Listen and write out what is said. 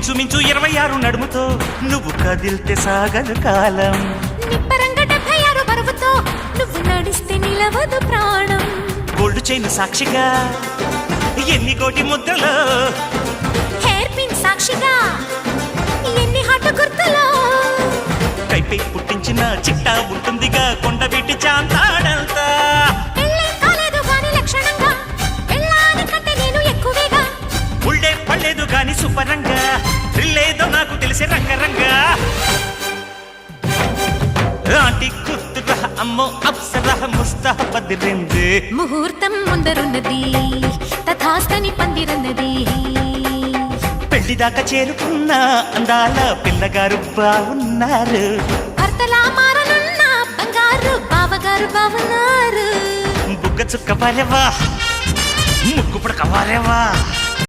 ఇంచుమించు 26 నడుముతో నువ్వు కదిల్తే సాగదు కాలం. నిబ్బరంగా 76 బరువుతో నువ్వు నడిస్తే నిలవదు ప్రాణం. గోల్డ్ చైన్ సాక్షిగా ఎన్ని కోటి ముద్రలో, హెయిర్ పిన్ సాక్షిగా ఎన్ని హాట గుర్తులో, కైపై పుట్టించిన చిట్టా ఉంటుందిగా కొండవీటి చాంతాడంతా. పెళ్ళే కాలేదు గాని లక్షణంగా పెళ్ళాని కంటే నేను ఎక్కువేగా. ఉళ్ళే పడలేదు గాని సుపరంగా రిల్లేదో నాకు తెలిసే రంగరంగా. ఆంటీ కుర్తుగా అమ్మో అప్సరా ముస్తాబదిరింది. ముహూర్తం ముందరున్నది తథాస్తని పందిరన్నది. పెళ్లిదాకా చేరుకున్న అందాల పిల్లగారు బాగున్నారు. భర్తలా మారనున్న బంగారు బావగారు బావున్నారు. బుగ్గ చుక్క పారేవా ముక్కు పుడక వారేవా.